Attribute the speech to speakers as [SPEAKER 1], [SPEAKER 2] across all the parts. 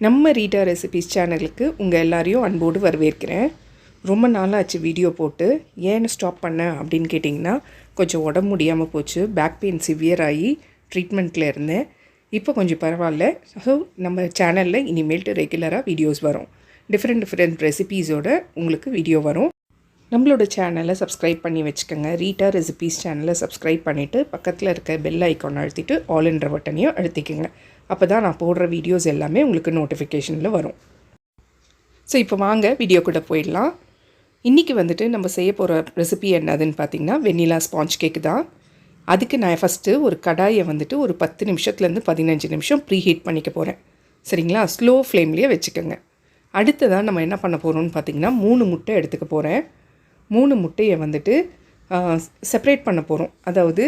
[SPEAKER 1] நம்ம Rita recipes சேனலுக்கு உங்கள் எல்லாரையும் அன்போடு வரவேற்கிறேன். ரொம்ப நாளாச்சு வீடியோ போட்டு. ஏன்னு ஸ்டாப் பண்ணேன் அப்படின்னு கேட்டிங்கன்னா, கொஞ்சம் உடம்பு முடியாமல் போச்சு. பேக் பெயின் சிவியர் ஆகி ட்ரீட்மெண்ட்டில் இருந்தேன். இப்போ கொஞ்சம் பரவாயில்ல. ஸோ நம்ம சேனலில் இனிமேல்ட்டு ரெகுலராக வீடியோஸ் வரும். டிஃப்ரெண்ட் ரெசிபீஸோட உங்களுக்கு வீடியோ வரும். நம்மளோட சேனலை சப்ஸ்கிரைப் பண்ணி வச்சுக்கோங்க. ரீட்டா ரெசிபீஸ் சேனலை சப்ஸ்கிரைப் பண்ணிவிட்டு பக்கத்தில் இருக்க பெல் ஐக்கான் அழுத்திட்டு ஆல்ன்ற பட்டனையும் அழுத்திக்கோங்க. அப்போ தான் நான் போடுற வீடியோஸ் எல்லாமே உங்களுக்கு நோட்டிஃபிகேஷனில் வரும். ஸோ இப்போ வாங்க வீடியோக்குள்ளே போயிடலாம். இன்றைக்கி வந்துட்டு நம்ம செய்ய போகிற ரெசிபி என்னதுன்னு பார்த்திங்கன்னா வெண்ணிலா ஸ்பாஞ்ச் கேக்கு தான். அதுக்கு நான் ஃபஸ்ட்டு ஒரு கடாயை வந்துட்டு ஒரு 10 நிமிஷத்துலேருந்து 15 நிமிஷம் ப்ரீ ஹீட் பண்ணிக்க போகிறேன். சரிங்களா? ஸ்லோ ஃப்ளேம்லேயே வச்சுக்கோங்க. அடுத்ததான் நம்ம என்ன பண்ண போகிறோம்னு பார்த்திங்கன்னா 3 முட்டை எடுத்துக்க போகிறேன். 3 முட்டையை வந்துட்டு செப்பரேட் பண்ண போகிறோம். அதாவது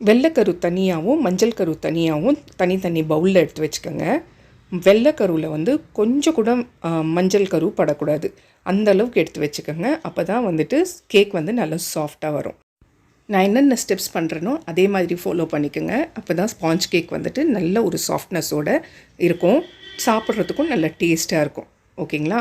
[SPEAKER 1] வெள்ளைக்கரு தனியாகவும் மஞ்சள் கரு தனியாகவும் தனித்தனி பவுலில் எடுத்து வச்சுக்கோங்க. வெள்ளைக்கருவில் வந்து கொஞ்சம் கூட மஞ்சள் கரு படக்கூடாது. அந்த அளவுக்கு எடுத்து வச்சுக்கோங்க. அப்போ தான் வந்துட்டு கேக் வந்து நல்லா சாஃப்டாக வரும். நான் என்னென்ன ஸ்டெப்ஸ் பண்ணுறேனோ அதே மாதிரி ஃபாலோ பண்ணிக்கோங்க. அப்போ தான் ஸ்பாஞ்ச் கேக் வந்துட்டு நல்ல ஒரு சாஃப்ட்னஸோடு இருக்கும். சாப்பிட்றதுக்கும் நல்ல டேஸ்ட்டாக இருக்கும். ஓகேங்களா?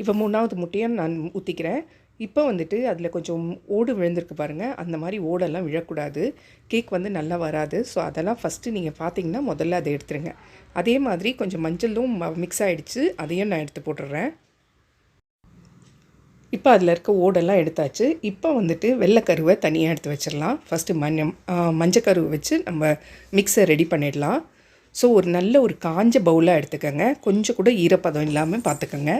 [SPEAKER 1] இப்போ 3வது முட்டையை நான் ஊற்றிக்கிறேன். இப்போ வந்துட்டு அதில் கொஞ்சம் ஓடு விழுந்திருக்கு பாருங்கள். அந்த மாதிரி ஓடெல்லாம் விழக்கூடாது. கேக் வந்து நல்லா வராது. ஸோ அதெல்லாம் ஃபஸ்ட்டு நீங்கள் பார்த்தீங்கன்னா முதல்ல அதை எடுத்துருங்க. அதே மாதிரி கொஞ்சம் மஞ்சளும் மிக்ஸ் ஆகிடுச்சு. அதையும் நான் எடுத்து போட்டுடுறேன். இப்போ அதில் இருக்க ஓடெல்லாம் எடுத்தாச்சு. இப்போ வந்துட்டு வெள்ளைக்கருவை தனியாக எடுத்து வச்சிடலாம். ஃபஸ்ட்டு மஞ்சக்கருவை வச்சு நம்ம மிக்ஸை ரெடி பண்ணிடலாம். ஸோ ஒரு நல்ல ஒரு காஞ்ச பவுலாக எடுத்துக்கோங்க. கொஞ்சம் கூட ஈரப்பதம் இல்லாமல் பார்த்துக்கோங்க.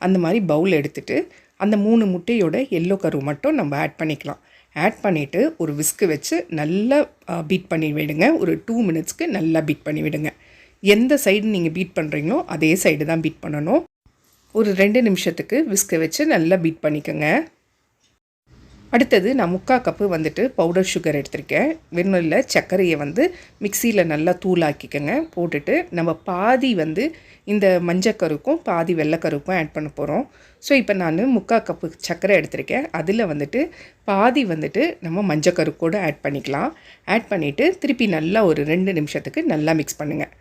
[SPEAKER 1] அந்த மாதிரி பவுல் எடுத்துகிட்டு அந்த 3 முட்டையோட எல்லோ கரு மட்டும் நம்ம ஆட் பண்ணிக்கலாம். ஆட் பண்ணிவிட்டு ஒரு விஸ்கு வச்சு நல்லா பீட் பண்ணி விடுங்க. ஒரு 2 மினிட்ஸ்க்கு நல்லா பீட் பண்ணி விடுங்க. எந்த சைடு நீங்கள் பீட் பண்ணுறீங்களோ அதே சைடு தான் பீட் பண்ணணும். ஒரு 2 நிமிஷத்துக்கு விஸ்கை வச்சு நல்லா பீட் பண்ணிக்கோங்க. அடுத்தது நான் 3/4 கப்பு வந்துட்டு பவுடர் சுகர் எடுத்திருக்கேன். வெண்ணிலா சர்க்கரையை வந்து மிக்சியில் நல்லா தூளாக்கிக்கோங்க. போட்டுட்டு நம்ம பாதி வந்து இந்த மஞ்சக்கருக்கும் பாதி வெள்ளைக்கருக்கும் ஆட் பண்ண போகிறோம். ஸோ இப்போ நான் 3/4 கப்பு சர்க்கரை எடுத்திருக்கேன். அதில் வந்துட்டு பாதி வந்துட்டு நம்ம மஞ்சக்கருக்கூட ஆட் பண்ணிக்கலாம். ஆட் பண்ணிவிட்டு திருப்பி நல்லா ஒரு 2 நிமிஷத்துக்கு நல்லா மிக்ஸ் பண்ணுங்கள்.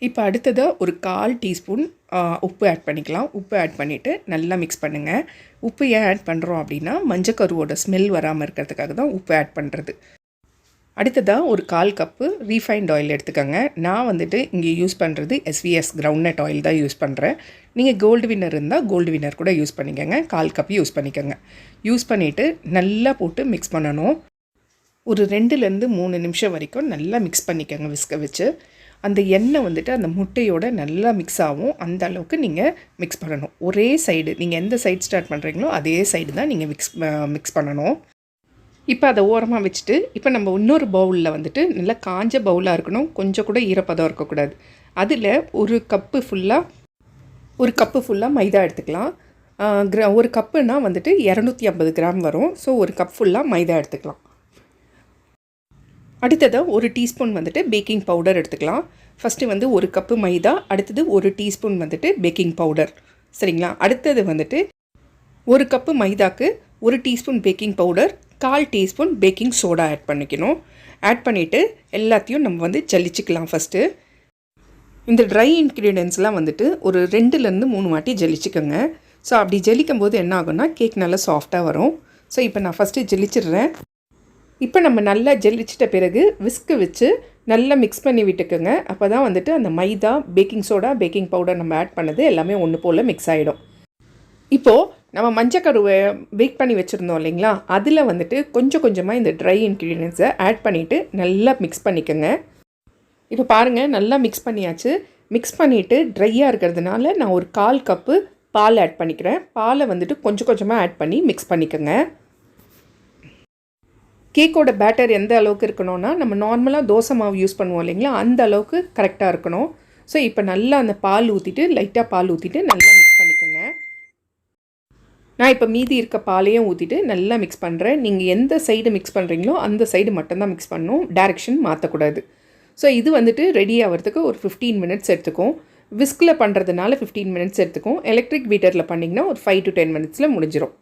[SPEAKER 1] இப்போ அடுத்ததாக ஒரு 1/4 டீஸ்பூன் உப்பு ஆட் பண்ணிக்கலாம். உப்பு ஆட் பண்ணிவிட்டு நல்லா மிக்ஸ் பண்ணுங்கள். உப்பு ஏன் ஆட் பண்ணுறோம் அப்படின்னா மஞ்சக்கருவோட ஸ்மெல் வராமல் இருக்கிறதுக்காக தான் உப்பு ஆட் பண்ணுறது. அடுத்ததாக ஒரு 1/4 கப்பு ரீஃபைண்ட் ஆயில் எடுத்துக்கோங்க. நான் வந்துட்டு இங்கே யூஸ் பண்ணுறது SVS கிரவுண்ட்நட் ஆயில் தான் யூஸ் பண்ணுறேன். நீங்கள் கோல்டு வின்னர் இருந்தால் கோல்டு வின்னர் கூட யூஸ் பண்ணிக்கோங்க. 1/4 கப் யூஸ் பண்ணிக்கோங்க. யூஸ் பண்ணிவிட்டு நல்லா போட்டு மிக்ஸ் பண்ணணும். ஒரு 2லேருந்து 3 நிமிஷம் வரைக்கும் நல்லா மிக்ஸ் பண்ணிக்கோங்க விஸ்கை வச்சு. அந்த எண்ணெய் வந்துட்டு அந்த முட்டையோட நல்லா மிக்ஸ் ஆகும். அந்த அளவுக்கு நீங்கள் மிக்ஸ் பண்ணணும். ஒரே சைடு நீங்கள் எந்த சைடு ஸ்டார்ட் பண்ணுறீங்களோ அதே சைடு தான் நீங்கள் மிக்ஸ் பண்ணணும். இப்போ அதை ஓரமாக வச்சுட்டு இப்போ நம்ம இன்னொரு பவுலில் வந்துட்டு நல்லா காஞ்ச பவுலாக இருக்கணும். கொஞ்சம் கூட ஈரப்பதம் இருக்கக்கூடாது. அதில் ஒரு கப்பு ஃபுல்லாக மைதா எடுத்துக்கலாம். ஒரு கப்புனா வந்துட்டு 250 கிராம் வரும். ஸோ ஒரு கப் ஃபுல்லாக மைதா எடுத்துக்கலாம். அடுத்ததாக 1 டீஸ்பூன் வந்துட்டு பேக்கிங் பவுடர் எடுத்துக்கலாம். ஃபஸ்ட்டு வந்து 1 கப்பு மைதா, அடுத்தது 1 டீஸ்பூன் வந்துட்டு பேக்கிங் பவுடர். சரிங்களா? அடுத்தது வந்துட்டு 1 கப்பு மைதாக்கு 1 teaspoon baking powder, 1/4 teaspoon baking soda add பண்ணிக்கணும். ஆட் பண்ணிவிட்டு எல்லாத்தையும் நம்ம வந்து ஜல்லிச்சிக்கலாம். ஃபஸ்ட்டு இந்த ட்ரை இன்க்ரீடியன்ஸ்லாம் வந்துட்டு ஒரு 2லேருந்து 3 வாட்டி ஜல்லிச்சிக்கோங்க. ஸோ அப்படி ஜல்லிக்கும் போது என்ன ஆகும்னா கேக் நல்லா சாஃப்டாக வரும். ஸோ இப்போ நான் ஃபஸ்ட்டு ஜல்லிச்சிடுறேன். இப்போ நம்ம நல்லா ஜெல்லிச்சிட்ட பிறகு விஸ்கு வச்சு நல்லா மிக்ஸ் பண்ணி விட்டுக்கோங்க. அப்போ தான் வந்துட்டு அந்த மைதா, பேக்கிங் சோடா, பேக்கிங் பவுடர் நம்ம ஆட் பண்ணது எல்லாமே ஒன்று போல் மிக்ஸ் ஆகிடும். இப்போது நம்ம மஞ்சக்கருவை பேக் பண்ணி வச்சுருந்தோம் இல்லைங்களா? அதில் வந்துட்டு கொஞ்சம் கொஞ்சமாக இந்த ட்ரை இன்க்ரீடியன்ஸை ஆட் பண்ணிவிட்டு நல்லா மிக்ஸ் பண்ணிக்கோங்க. இப்போ பாருங்கள் நல்லா மிக்ஸ் பண்ணியாச்சு. மிக்ஸ் பண்ணிவிட்டு ட்ரையாக இருக்கிறதுனால நான் ஒரு 1/4 கப்பு பால் ஆட் பண்ணிக்கிறேன். பாலை வந்துட்டு கொஞ்சம் கொஞ்சமாக ஆட் பண்ணி மிக்ஸ் பண்ணிக்கோங்க. கேக்கோட பேட்டர் எந்த அளவுக்கு இருக்கணும்னா நம்ம நார்மலாக தோசை மாவு யூஸ் பண்ணுவோம் இல்லைங்களா? அந்த அளவுக்கு கரெக்டாக இருக்கணும். ஸோ இப்போ நல்லா அந்த பால் ஊற்றிட்டு லைட்டாக பால் ஊற்றிட்டு நல்லா மிக்ஸ் பண்ணிக்கோங்க. நான் இப்போ மீதி இருக்க பாலையும் ஊற்றிட்டு நல்லா மிக்ஸ் பண்ணுறேன். நீங்கள் எந்த சைடு மிக்ஸ் பண்ணுறீங்களோ அந்த சைடு மட்டும்தான் மிக்ஸ் பண்ணணும். டைரெக்ஷன் மாற்றக்கூடாது. ஸோ இது வந்துட்டு ரெடி ஆகிறதுக்கு ஒரு 15 மினிட்ஸ் எடுத்துக்கும். விஸ்கில் பண்ணுறதுனால 15 மினிட்ஸ் எடுத்துக்கும். எலக்ட்ரிக் பீட்டரில் பண்ணிங்கன்னா ஒரு 5 to 10 மினிட்ஸில் முடிஞ்சிடும்.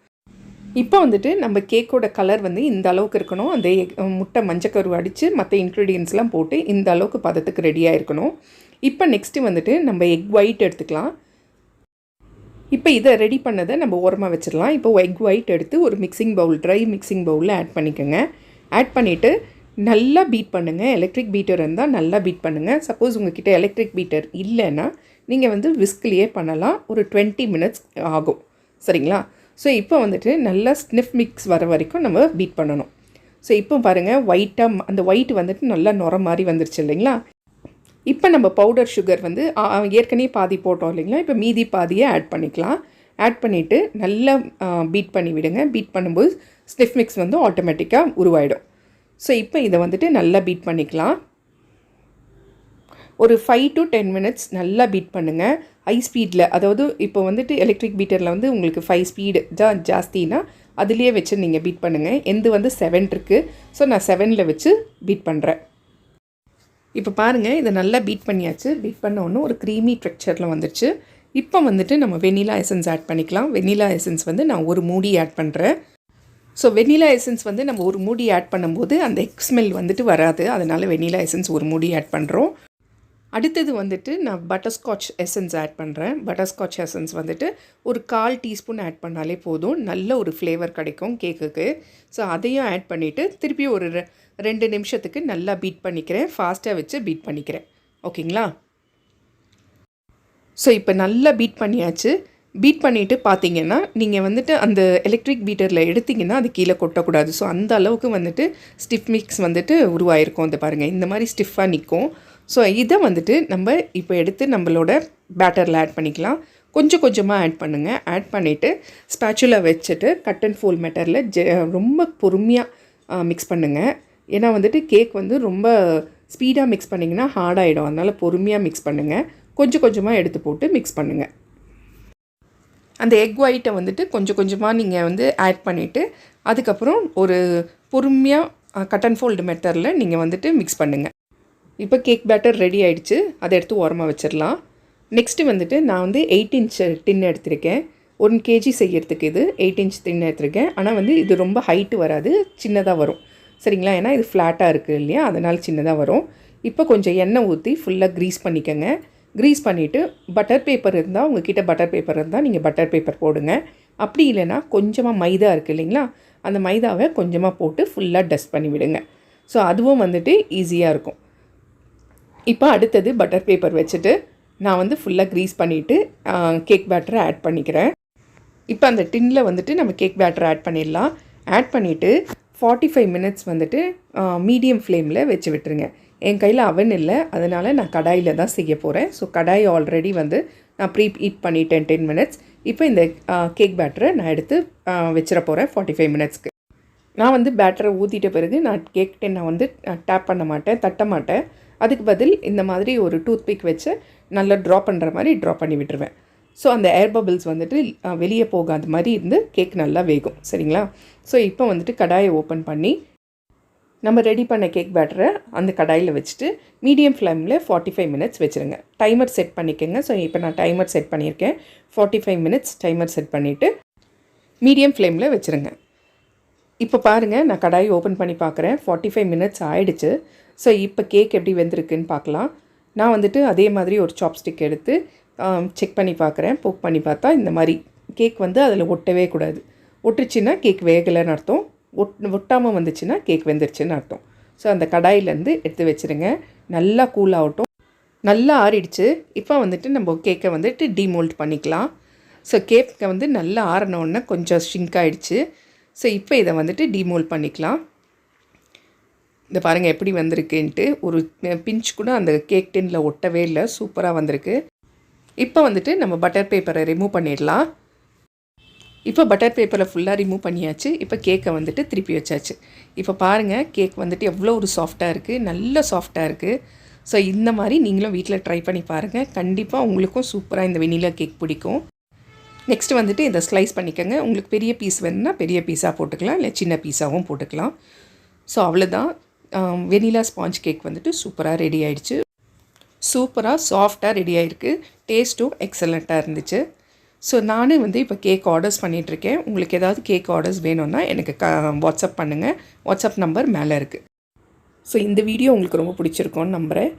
[SPEAKER 1] இப்போ வந்துட்டு நம்ம கேக்கோட கலர் வந்து இந்த அளவுக்கு இருக்கணும். அந்த முட்டை மஞ்சக்கரு அடித்து மற்ற இன்க்ரீடியன்ஸ்லாம் போட்டு இந்த அளவுக்கு பதத்துக்கு ரெடியாக இருக்கணும். இப்போ நெக்ஸ்ட்டு வந்துட்டு நம்ம எக் ஒயிட் எடுத்துக்கலாம். இப்போ இதை ரெடி பண்ணதை நம்ம ஓரமாக வச்சிடலாம். இப்போ எக் ஒயிட் எடுத்து ஒரு மிக்சிங் பவுல், ட்ரை மிக்சிங் பவுலில் ஆட் பண்ணிக்கோங்க. ஆட் பண்ணிவிட்டு நல்லா பீட் பண்ணுங்கள். எலக்ட்ரிக் பீட்டர் இருந்தால் நல்லா பீட் பண்ணுங்கள். சப்போஸ் உங்கள்கிட்ட எலக்ட்ரிக் பீட்டர் இல்லைன்னா நீங்கள் வந்து விஸ்க்லேயே பண்ணலாம். ஒரு 20 மினிட்ஸ் ஆகும். சரிங்களா? ஸோ இப்போ வந்துட்டு நல்லா ஸ்னிஃப் மிக்ஸ் வர வரைக்கும் நம்ம பீட் பண்ணணும். ஸோ இப்போ பாருங்கள், ஒயிட்டாக அந்த ஒயிட் வந்துட்டு நல்லா நுர மாதிரி வந்துருச்சு இல்லைங்களா? இப்போ நம்ம பவுடர் சுகர் வந்து ஏற்கனவே பாதி போட்டோம் இல்லைங்களா? இப்போ மீதி பாதியை ஆட் பண்ணிக்கலாம். ஆட் பண்ணிவிட்டு நல்லா பீட் பண்ணி விடுங்க. பீட் பண்ணும்போது ஸ்னிஃப் மிக்ஸ் வந்து ஆட்டோமேட்டிக்காக உருவாயிடும். ஸோ இப்போ இதை வந்துட்டு நல்லா பீட் பண்ணிக்கலாம். ஒரு 5 to 10 மினிட்ஸ் நல்லா பீட் பண்ணுங்கள். ஹை ஸ்பீடில், அதாவது இப்போ வந்துட்டு எலக்ட்ரிக் பீட்டரில் வந்து உங்களுக்கு 5 ஸ்பீடு ஜாஸ்தினா அதுலேயே வச்சு நீங்கள் பீட் பண்ணுங்கள். எந்த வந்து 7 இருக்குது. ஸோ நான் 7ல் வச்சு பீட் பண்ணுறேன். இப்போ பாருங்கள், இதை நல்லா பீட் பண்ணியாச்சு. பீட் பண்ண ஒன்று ஒரு க்ரீமி டெக்ஸ்சரில் வந்துடுச்சு. இப்போ வந்துட்டு நம்ம வெனிலா எசன்ஸ் ஆட் பண்ணிக்கலாம். வெனிலா எசன்ஸ் வந்து நான் ஒரு மூடி ஆட் பண்ணுறேன். ஸோ வெனிலா எசன்ஸ் வந்து நம்ம ஒரு மூடி ஆட் பண்ணும்போது அந்த எக் ஸ்மெல் வந்துட்டு வராது. அதனால் வெனிலா எசன்ஸ் ஒரு மூடி ஆட் பண்ணுறோம். அடுத்தது வந்துட்டு நான் பட்டர்ஸ்காட்ச் எசன்ஸ் ஆட் பண்ணுறேன். பட்டர்ஸ்காட்ச் எசன்ஸ் வந்துட்டு ஒரு 1/4 டீஸ்பூன் ஆட் பண்ணாலே போதும். நல்ல ஒரு ஃப்ளேவர் கிடைக்கும் கேக்குக்கு. ஸோ அதையும் ஆட் பண்ணிவிட்டு திருப்பி ஒரு 2 நிமிஷத்துக்கு நல்லா பீட் பண்ணிக்கிறேன். ஃபாஸ்ட்டாக வச்சு பீட் பண்ணிக்கிறேன். ஓகேங்களா? ஸோ இப்போ நல்லா பீட் பண்ணியாச்சு. பீட் பண்ணிவிட்டு பார்த்தீங்கன்னா நீங்கள் வந்துட்டு அந்த எலக்ட்ரிக் பீட்டரில் எடுத்திங்கன்னா அது கீழே கொட்டக்கூடாது. ஸோ அந்த அளவுக்கு வந்துட்டு ஸ்டிஃப் மிக்ஸ் வந்துட்டு உருவாயிருக்கும். அது பாருங்கள், இந்த மாதிரி ஸ்டிஃபாக நிற்கும். ஸோ இதை வந்துட்டு நம்ம இப்போ எடுத்து நம்மளோட பேட்டரில் ஆட் பண்ணிக்கலாம். கொஞ்சம் கொஞ்சமாக ஆட் பண்ணுங்கள். ஆட் பண்ணிவிட்டு ஸ்பேச்சுலா வச்சுட்டு கட் அண்ட் ஃபோல்ட் மெத்தடில் ரொம்ப பொறுமையாக மிக்ஸ் பண்ணுங்கள். ஏன்னா வந்துட்டு கேக் வந்து ரொம்ப ஸ்பீடாக மிக்ஸ் பண்ணிங்கன்னா ஹார்டாகிடும். அதனால் பொறுமையாக மிக்ஸ் பண்ணுங்கள். கொஞ்சம் கொஞ்சமாக எடுத்து போட்டு மிக்ஸ் பண்ணுங்கள். அந்த எக் ஒயிட்டை வந்துட்டு கொஞ்சம் கொஞ்சமாக நீங்கள் வந்து ஆட் பண்ணிவிட்டு அதுக்கப்புறம் ஒரு பொறுமையாக கட் அண்ட் ஃபோல்டு மெத்தடில் நீங்கள் வந்துட்டு மிக்ஸ் பண்ணுங்கள். இப்போ கேக் பேட்டர் ரெடி ஆகிடுச்சு. அதை எடுத்து ஓரமாக வச்சிடலாம். நெக்ஸ்ட்டு வந்துட்டு நான் வந்து 8 இன்ச் டின் எடுத்திருக்கேன். 1 kg செய்யறதுக்கு இது 8 இன்ச் டின் எடுத்திருக்கேன். ஆனால் வந்து இது ரொம்ப ஹைட்டு வராது, சின்னதாக வரும். சரிங்களா? ஏன்னா இது ஃப்ளாட்டாக இருக்குது இல்லையா? அதனால் சின்னதாக வரும். இப்போ கொஞ்சம் எண்ணெய் ஊற்றி ஃபுல்லாக க்ரீஸ் பண்ணிக்கோங்க. க்ரீஸ் பண்ணிவிட்டு பட்டர் பேப்பர் இருந்தால், உங்கள்கிட்ட பட்டர் பேப்பர் இருந்தால் நீங்கள் பட்டர் பேப்பர் போடுங்க. அப்படி இல்லைன்னா கொஞ்சமாக மைதா இருக்குது இல்லைங்களா? அந்த மைதாவை கொஞ்சமாக போட்டு ஃபுல்லாக டஸ்ட் பண்ணி விடுங்க. ஸோ அதுவும் வந்துட்டு ஈஸியாக இருக்கும். இப்போ அடுத்தது பட்டர் பேப்பர் வச்சுட்டு நான் வந்து ஃபுல்லாக க்ரீஸ் பண்ணிவிட்டு கேக் பேட்டரை ஆட் பண்ணிக்கிறேன். இப்போ அந்த டின்னில் வந்துட்டு நம்ம கேக் பேட்டரை ஆட் பண்ணிடலாம். ஆட் பண்ணிவிட்டு 45 மினிட்ஸ் வந்துட்டு மீடியம் ஃப்ளேமில் வச்சு விட்டுருங்க. என் கையில் அவன் இல்லை, அதனால் நான் கடாயில் தான் செய்ய போகிறேன். ஸோ கடாய் ஆல்ரெடி வந்து நான் ப்ரீ ஹீட் பண்ணிட்டேன் 10 மினிட்ஸ். இப்போ இந்த கேக் பேட்டரை நான் எடுத்து வச்சிட போகிறேன் 45 மினிட்ஸ்க்கு. நான் வந்து பேட்டரை ஊற்றிட்ட பிறகு நான் கேக் டின்னை வந்து டேப் பண்ண மாட்டேன், தட்ட மாட்டேன். அதுக்கு பதில் இந்த மாதிரி ஒரு டூத் பிக் வச்சு நல்லா ட்ரா பண்ணுற மாதிரி ட்ரா பண்ணி விட்டுருவேன். ஸோ அந்த ஏர் பபிள்ஸ் வந்துட்டு வெளியே போகாத மாதிரி இருந்து கேக் நல்லா வேகும். சரிங்களா? ஸோ இப்போ வந்துட்டு கடாயை ஓப்பன் பண்ணி நம்ம ரெடி பண்ண கேக் பேட்டரை அந்த கடாயில் வச்சுட்டு மீடியம் ஃப்ளேமில் 45 மினிட்ஸ் வச்சுருங்க. டைமர் செட் பண்ணிக்கோங்க. ஸோ இப்போ நான் டைமர் செட் பண்ணியிருக்கேன். 45 மினிட்ஸ் டைமர் செட் பண்ணிவிட்டு மீடியம் ஃப்ளேமில் வச்சுருங்க. இப்போ பாருங்கள், நான் கடாயை ஓப்பன் பண்ணி பார்க்குறேன். 45 மினிட்ஸ் ஆகிடுச்சு. ஸோ இப்போ கேக் எப்படி வெந்திருக்குன்னு பார்க்கலாம். நான் வந்துட்டு அதே மாதிரி ஒரு சாப்ஸ்டிக் எடுத்து செக் பண்ணி பார்க்குறேன். போக் பண்ணி பார்த்தா இந்த மாதிரி கேக் வந்து அதில் ஒட்டவே கூடாது. ஒட்டுச்சுன்னா கேக் வேகலைன்னு அர்த்தம். ஒட்டாமல் வந்துச்சுன்னா கேக் வெந்துருச்சுன்னு அர்த்தம். ஸோ அந்த கடாயிலேருந்து எடுத்து வச்சுருங்க. நல்லா கூல் ஆகட்டும். நல்லா ஆறிடுச்சு. இப்போ வந்துட்டு நம்ம கேக்கை வந்துட்டு டீமோல்ட் பண்ணிக்கலாம். ஸோ கேக்கை வந்து நல்லா ஆறினோடனே கொஞ்சம் ஷ்ரிங்க் ஆகிடுச்சு. ஸோ இப்போ இதை வந்துட்டு டீமோல்ட் பண்ணிக்கலாம். இந்த பாருங்கள் எப்படி வந்திருக்குன்ட்டு. ஒரு பிஞ்ச் கூட அந்த கேக் டின்னில் ஒட்டவே இல்லை. சூப்பராக வந்திருக்கு. இப்போ வந்துட்டு நம்ம பட்டர் பேப்பரை ரிமூவ் பண்ணிடலாம். இப்போ பட்டர் பேப்பரை ஃபுல்லாக ரிமூவ் பண்ணியாச்சு. இப்போ கேக்கை வந்துட்டு திருப்பி வச்சாச்சு. இப்போ பாருங்கள், கேக் வந்துட்டு எவ்வளோ ஒரு சாஃப்டாக இருக்குது, நல்ல சாஃப்டாக இருக்குது. ஸோ இந்த மாதிரி நீங்களும் வீட்டில் ட்ரை பண்ணி பாருங்கள். கண்டிப்பாக உங்களுக்கும் சூப்பராக இந்த வெனிலா கேக் பிடிக்கும். நெக்ஸ்ட்டு வந்துட்டு இதை ஸ்லைஸ் பண்ணிக்கோங்க. உங்களுக்கு பெரிய பீஸ் வேணுன்னா பெரிய பீஸாக போட்டுக்கலாம், இல்லை சின்ன பீஸாகவும் போட்டுக்கலாம். ஸோ அவ்வளோதான், வெனிலா ஸ்பாஞ்ச் கேக் வந்துட்டு சூப்பராக ரெடி ஆகிடுச்சு. சூப்பராக சாஃப்டாக ரெடி ஆகிருக்கு. டேஸ்ட்டும் எக்ஸலண்ட்டாக இருந்துச்சு. ஸோ நானே வந்து இப்போ கேக் ஆர்டர்ஸ் பண்ணிகிட்ருக்கேன். உங்களுக்கு ஏதாவது கேக் ஆர்டர்ஸ் வேணும்னா எனக்கு வாட்ஸ்அப் பண்ணுங்கள். வாட்ஸ்அப் நம்பர் மேலே இருக்குது. ஸோ இந்த வீடியோ உங்களுக்கு ரொம்ப பிடிச்சிருக்கோன்னு நம்புகிறேன்.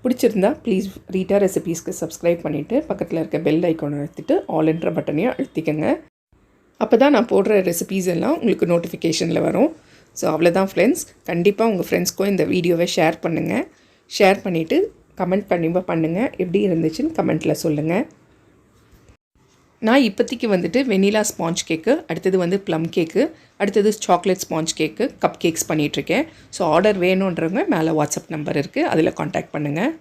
[SPEAKER 1] பிடிச்சிருந்தா ப்ளீஸ் ரீட்டா ரெசிபீஸ்க்கு சப்ஸ்கிரைப் பண்ணிவிட்டு பக்கத்தில் இருக்க பெல் ஐக்கானை அழுத்திட்டு ஆல்ன்ற பட்டனையும் அழுத்திக்கங்க. அப்போ தான் நான் போடுற ரெசிபீஸ் எல்லாம் உங்களுக்கு நோட்டிஃபிகேஷனில் வரும். ஸோ அவ்வளோதான் ஃப்ரெண்ட்ஸ். கண்டிப்பாக உங்கள் ஃப்ரெண்ட்ஸ்க்கும் இந்த வீடியோவை ஷேர் பண்ணுங்கள். ஷேர் பண்ணிவிட்டு கமெண்ட் பண்ணுங்கள். எப்படி இருந்துச்சுன்னு கமெண்ட்டில் சொல்லுங்கள். நான் இப்போதைக்கு வந்துட்டு வெனிலா ஸ்பாஞ்ச் கேக்கு, அடுத்தது வந்து ப்ளம் கேக்கு, அடுத்தது சாக்லேட் ஸ்பாஞ்ச் கேக்கு, கப் கேக்ஸ் பண்ணிகிட்ருக்கேன். ஸோ ஆர்டர் வேணுன்றவங்க மேலே வாட்ஸ்அப் நம்பர் இருக்குது, அதில் காண்டாக்ட் பண்ணுங்கள்.